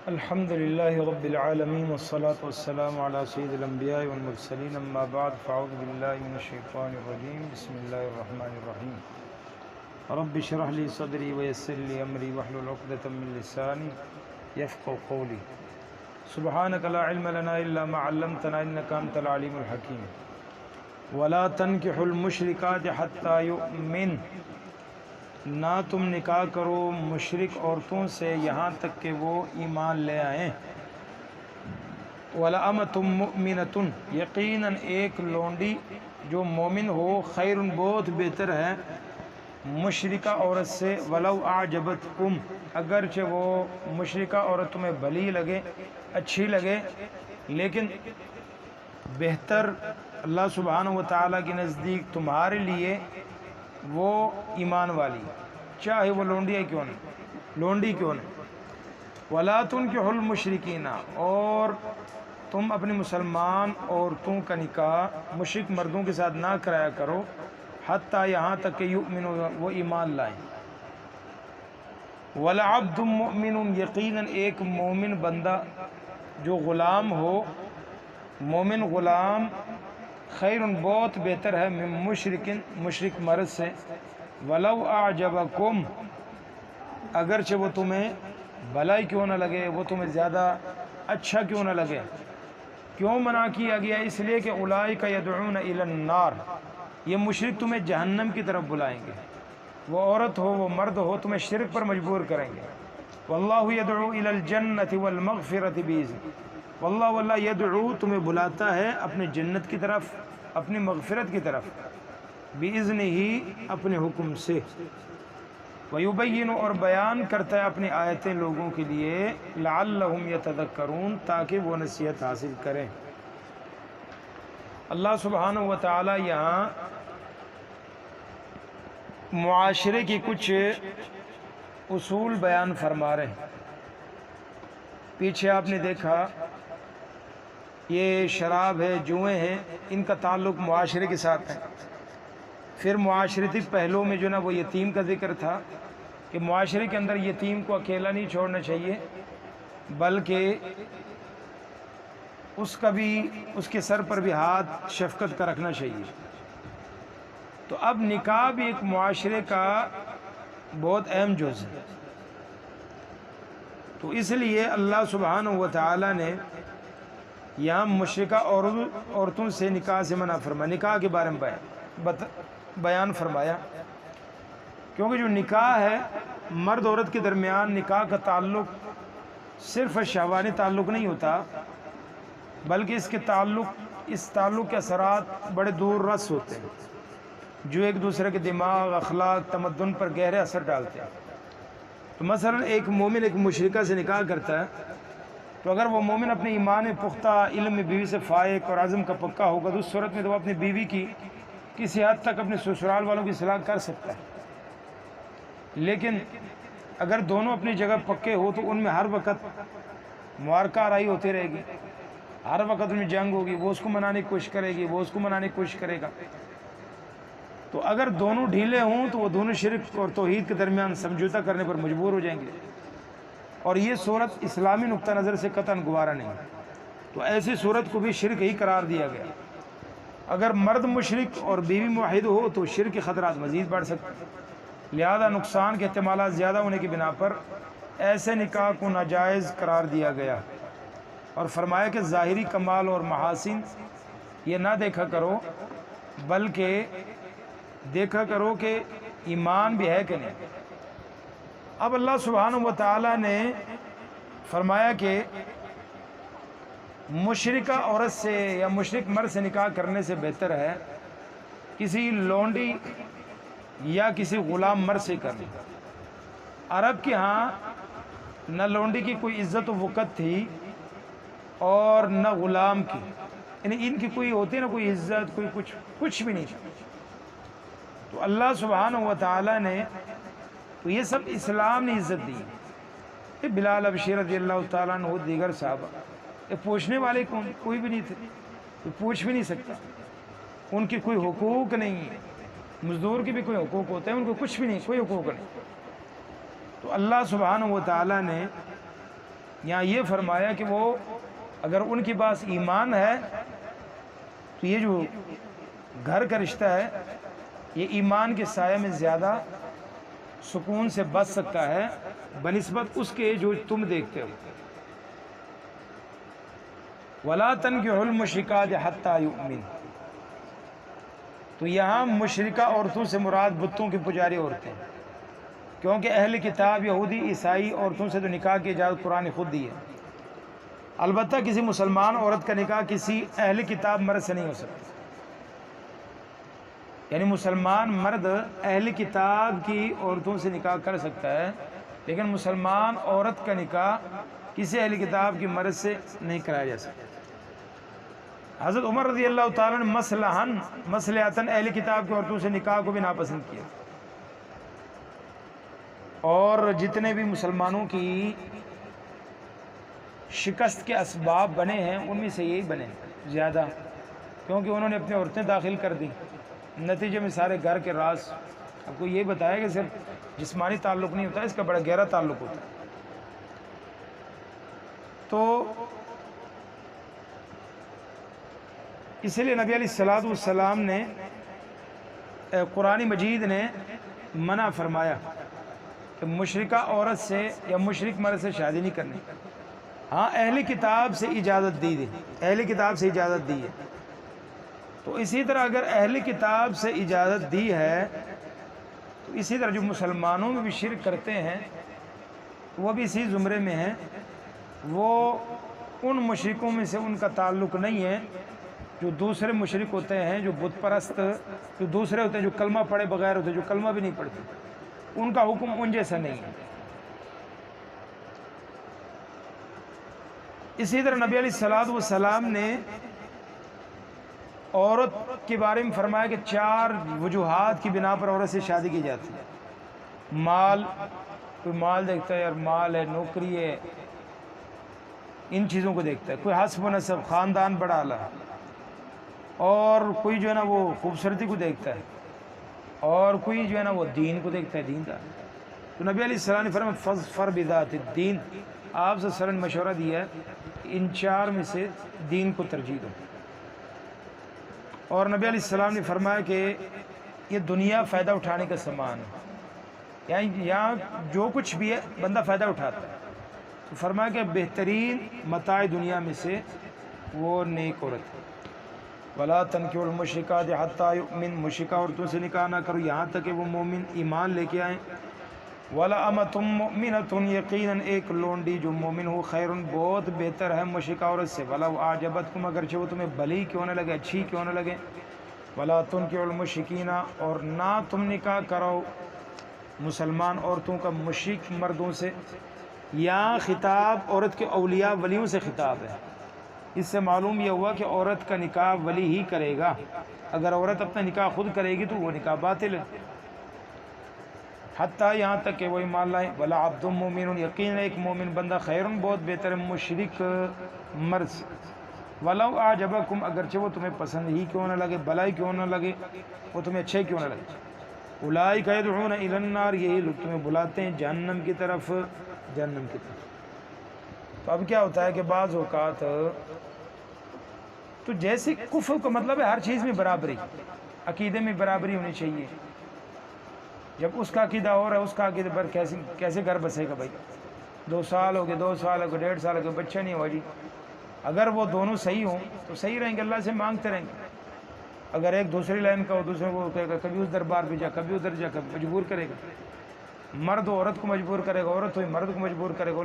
الحمد لله رب العالمين والصلاة والسلام على سيد الأنبياء والمرسلين أما بعد فأعوذ بالله من الشيطان الرجيم بسم الله الرحمن الرحيم رب اشرح لي صدري ويسر لي أمري واحلل عقدة من لساني يفقهوا قولي سبحانك لا علم لنا إلا ما علمتنا إنك أنت العليم الحكيم ولا تنكحوا المشركات حتى يؤمن، نہ تم نکاح کرو مشرک عورتوں سے یہاں تک کہ وہ ایمان لے آئیں۔ وَلَأَمَةٌ مُؤْمِنَةٌ، یقیناً ایک لونڈی جو مومن ہو خیر بہت بہتر ہے مشرکہ عورت سے، وَلَوْ أَعْجَبَتْكُمْ، اگرچہ وہ مشرکہ عورت تمہیں بھلی لگے اچھی لگے، لیکن بہتر اللہ سبحانہ و تعالیٰ کے نزدیک تمہارے لیے وہ ایمان والی، چاہے وہ لونڈی کیوں نہیں۔ وَلَا تُنكِحُوا الْمُشْرِكِينَ، اور تم اپنی مسلمان عورتوں کا نکاح مشرک مردوں کے ساتھ نہ کرایا کرو، حتیٰ یہاں تک کہ یؤمنوا، وہ ایمان لائیں۔ وَلَعَبْدٌ مُؤْمِنٌ، یقیناً ایک مومن بندہ جو غلام ہو، مومن غلام خیر بہت بہتر ہے من مشرک مرد سے، وَلَوْ أَعْجَبَكُمْ، اگرچہ وہ تمہیں بھلائی کیوں نہ لگے، وہ تمہیں زیادہ اچھا کیوں نہ لگے۔ کیوں منع کیا گیا؟ اس لیے کہ اولئک یدعون الی النار، یہ مشرک تمہیں جہنم کی طرف بلائیں گے، وہ عورت ہو وہ مرد ہو تمہیں شرک پر مجبور کریں گے۔ واللہ یدعو الی الجنۃ والمغفرۃ بإذنہ، واللہ یدعو تمہیں بلاتا ہے اپنے جنت کی طرف، اپنی مغفرت کی طرف، بإذنہ ہی اپنے حکم سے، ویبین، اور بیان کرتا ہے اپنی آیتیں لوگوں کے لیے، لعلہم یتذکرون، تاکہ وہ نصیحت حاصل کریں۔ اللہ سبحانہ و تعالی یہاں معاشرے کی کچھ اصول بیان فرما رہے ہیں۔ پیچھے آپ نے دیکھا یہ شراب ہے، جوئیں ہیں، ان کا تعلق معاشرے کے ساتھ ہے۔ پھر معاشرتی پہلو میں جو نا وہ یتیم کا ذکر تھا کہ معاشرے کے اندر یتیم کو اکیلا نہیں چھوڑنا چاہیے، بلکہ اس کے سر پر بھی ہاتھ شفقت کا رکھنا چاہیے۔ تو اب نکاح بھی ایک معاشرے کا بہت اہم جز ہے، تو اس لیے اللہ سبحانہ و تعالی نے یہاں مشرکہ عورتوں سے نکاح سے منع فرمایا، نکاح کے بارے میں بیان فرمایا، کیونکہ جو نکاح ہے مرد عورت کے درمیان، نکاح کا تعلق صرف شہوانی تعلق نہیں ہوتا، بلکہ اس تعلق کے اثرات بڑے دور رس ہوتے ہیں جو ایک دوسرے کے دماغ، اخلاق، تمدن پر گہرے اثر ڈالتے ہیں۔ تو مثلا ایک مومن ایک مشرکہ سے نکاح کرتا ہے، تو اگر وہ مومن اپنے ایمان پختہ، علم میں بیوی سے فائق اور عزم کا پکا ہوگا تو اس صورت میں تو وہ اپنی بیوی کی کسی حد تک اپنے سسرال والوں کی اصلاح کر سکتا ہے، لیکن اگر دونوں اپنی جگہ پکے ہو تو ان میں ہر وقت معارکہ آرائی ہوتی رہے گی، ہر وقت ان میں جنگ ہوگی، وہ اس کو منانے کی کوشش کرے گی، وہ اس کو منانے کی کوشش کرے گا۔ تو اگر دونوں ڈھیلے ہوں تو وہ دونوں شرک اور توحید کے درمیان سمجھوتہ کرنے پر مجبور ہو جائیں گے، اور یہ صورت اسلامی نقطہ نظر سے قطعاً گوارا نہیں ہے۔ تو ایسی صورت کو بھی شرک ہی قرار دیا گیا۔ اگر مرد مشرک اور بیوی موحد ہو تو شرک کے خطرات مزید بڑھ سکتے ہیں، لہذا نقصان کے احتمالات زیادہ ہونے کی بنا پر ایسے نکاح کو ناجائز قرار دیا گیا، اور فرمایا کہ ظاہری کمال اور محاسن یہ نہ دیکھا کرو، بلکہ دیکھا کرو کہ ایمان بھی ہے کہ نہیں۔ اب اللہ سبحانہ و تعالی نے فرمایا کہ مشرکہ عورت سے یا مشرک مرد سے نکاح کرنے سے بہتر ہے کسی لونڈی یا کسی غلام مرد سے کرنا۔ عرب کے ہاں نہ لونڈی کی کوئی عزت و وقت تھی اور نہ غلام کی، یعنی ان کی کوئی ہوتی نا کوئی عزت، کوئی کچھ بھی نہیں تھا۔ تو اللہ سبحانہ و تعالی نے تو یہ سب اسلام نے عزت دی۔ یہ بلال حبشی رضی اللہ تعالیٰ عنہ، دیگر صحابہ، یہ پوچھنے والے کوئی بھی نہیں تھے، کوئی پوچھ بھی نہیں سکتا، ان کی کوئی حقوق نہیں ہے۔ مزدور کے بھی کوئی حقوق ہوتے ہیں، ان کو کچھ بھی نہیں، کوئی حقوق نہیں۔ تو اللہ سبحانہ و تعالیٰ نے یہاں یہ فرمایا کہ وہ اگر ان کے پاس ایمان ہے تو یہ جو گھر کا رشتہ ہے یہ ایمان کے سائے میں زیادہ سکون سے بچ سکتا ہے بنسبت اس کے جو تم دیکھتے ہو. وَلَا تَنْكِحُوا الْمُشْرِكَاتِ حَتَّى يُؤْمِنْ. تو یہاں مشرکہ عورتوں سے مراد بتوں کی پجاری عورتیں، کیونکہ اہل کتاب یہودی عیسائی عورتوں سے تو نکاح کی اجازت قرآن خود دی ہے. البتہ کسی مسلمان عورت کا نکاح کسی اہل کتاب مرد سے نہیں ہو سکتا. یعنی مسلمان مرد اہل کتاب کی عورتوں سے نکاح کر سکتا ہے، لیکن مسلمان عورت کا نکاح کسی اہل کتاب کی مرد سے نہیں کرایا جا سکتا. حضرت عمر رضی اللہ تعالیٰ نے مصلحتاً اہل کتاب کی عورتوں سے نکاح کو بھی ناپسند کیا، اور جتنے بھی مسلمانوں کی شکست کے اسباب بنے ہیں ان میں سے یہی بنے زیادہ، کیونکہ انہوں نے اپنی عورتیں داخل کر دی. نتیجے میں سارے گھر کے راز آپ کو یہ بتایا کہ صرف جسمانی تعلق نہیں ہوتا، اس کا بڑا گہرا تعلق ہوتا ہے. تو اسی لیے نبی علیہ السلام نے قرآن مجید نے منع فرمایا کہ مشرکہ عورت سے یا مشرک مرد سے شادی نہیں کرنی. ہاں اہل کتاب سے اجازت دی اہل کتاب سے اجازت دی ہے. تو اسی طرح اگر اہل کتاب سے اجازت دی ہے تو اسی طرح جو مسلمانوں میں بھی شرک کرتے ہیں وہ بھی اسی زمرے میں ہیں. وہ ان مشرکوں میں سے ان کا تعلق نہیں ہے جو دوسرے مشرک ہوتے ہیں، جو بت پرست، جو دوسرے ہوتے ہیں جو کلمہ پڑھے بغیر ہوتے ہیں، جو کلمہ بھی نہیں پڑھتے، ان کا حکم ان جیسا نہیں ہے. اسی طرح نبی علیہ السلام نے عورت کے بارے میں فرمایا کہ 4 وجوہات کی بنا پر عورت سے شادی کی جاتی ہے. مال، کوئی مال دیکھتا ہے، یار مال ہے، نوکری ہے، ان چیزوں کو دیکھتا ہے. کوئی حسب و نسب، خاندان بڑا اعلیٰ، اور کوئی جو ہے نا وہ خوبصورتی کو دیکھتا ہے، اور کوئی جو ہے نا وہ دین کو دیکھتا ہے، دیندار. تو نبی علیہ السلام نے فرمایا فَاظْفَرْ بِذَاتِ الدِّین. آپ سے سرن مشورہ دیا ہے کہ ان 4 میں سے دین کو ترجیح دو. اور نبی علیہ السلام نے فرمایا کہ یہ دنیا فائدہ اٹھانے کا سامان ہے، یعنی یہاں جو کچھ بھی ہے بندہ فائدہ اٹھاتا ہے. تو فرمایا کہ بہترین متاع دنیا میں سے وہ نیک عورت ہے. وَلَا تَنْكِحُوا الْمُشْرِكَاتِ حَتَّى يُؤْمِنْ. مشرکہ عورتوں سے نکاح نہ کرو یہاں تک کہ وہ مومن ایمان لے کے آئیں. وَلَأَمَةٌ مُؤْمِنَةٌ. یقیناً ایک لونڈی جو مومن ہو خیرٌ بہت بہتر ہے مشرکہ عورت سے. وَلَوْ أَعْجَبَتْكُمْ. اگرچہ وہ تمہیں بھلی کیوں نہ لگے، اچھی کیوں نہ لگے. وَلَا تُنْكِحُوا الْمُشْرِكِينَ. اور نہ تم نکاح کرو مسلمان عورتوں کا مشرک مردوں سے. یہاں خطاب عورت کے اولیاء ولیوں سے خطاب ہے. اس سے معلوم یہ ہوا کہ عورت کا نکاح ولی ہی کرے گا. اگر عورت اپنا نکاح خود کرے گی تو وہ نکاح باطل ہے. حتیٰ یہاں تک کہ وہ ایمان لائیں. وَلَا عَبْدٌ مُؤْمِنٌ. یقین ایک مومن بندہ خیرٌ بہت بہتر ہے مشرک مرد سے. وَلَوْ أَعْجَبَكُمْ. اگرچہ وہ تمہیں پسند ہی کیوں نہ لگے، بھلائی کیوں نہ لگے، وہ تمہیں اچھے کیوں نہ لگے. أُولَٰئِكَ يَدْعُونَ إِلَى النَّارِ. یہی لوگ تمہیں بلاتے ہیں جہنم کی طرف، جہنم کی طرف. تو اب کیا ہوتا ہے کہ بعض اوقات تو جیسے کفر کا مطلب ہے ہر چیز میں برابری، عقیدے میں برابری ہونی چاہیے. جب اس کا عقیدہ اور ہے، اس کا عقیدہ پر کیسے گھر بسے گا بھائی؟ 2 سال ہو گئے، 2 سال ہو گئے، 1.5 سال ہو گئے، بچہ نہیں ہوا جی. اگر وہ دونوں صحیح ہوں تو صحیح رہیں گے، اللہ سے مانگتے رہیں گے. اگر ایک دوسری لائن کا ہو، دوسرے کو کہے گا کبھی اس دربار پہ جا، کبھی ادھر جا، کبھی مجبور کرے گا. مرد عورت کو مجبور کرے گا، عورت ہوئی مرد کو مجبور کرے گا،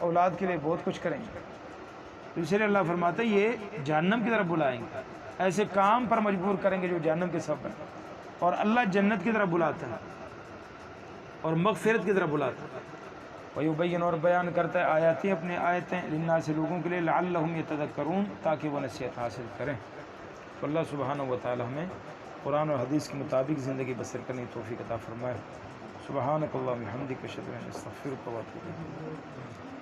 اولاد کے لیے بہت کچھ کریں گے. تو اسی لیے اللہ فرماتا ہے یہ جہنم کی طرف بلائیں گے، ایسے کام پر مجبور کریں گے جو جہنم کے سبب ہیں. اور اللہ جنت کی طرف بلاتا ہے اور مغفرت کی طرف بلاتا ہے. وَيُبَيِّنُ. اور بیان کرتا ہے آیاتیں، اپنے آیتیں للناس لوگوں کے لیے، لعلہم یتذکرون تاکہ وہ نصیحت حاصل کریں. تو اللہ سبحانہ و تعالی ہمیں قرآن اور حدیث کے مطابق زندگی بسر کرنے کی توفیق عطا فرمائے. سبحانک اللہم وبحمدک اشہد ان لا الہ الا انت استغفرک و اتوب الیک.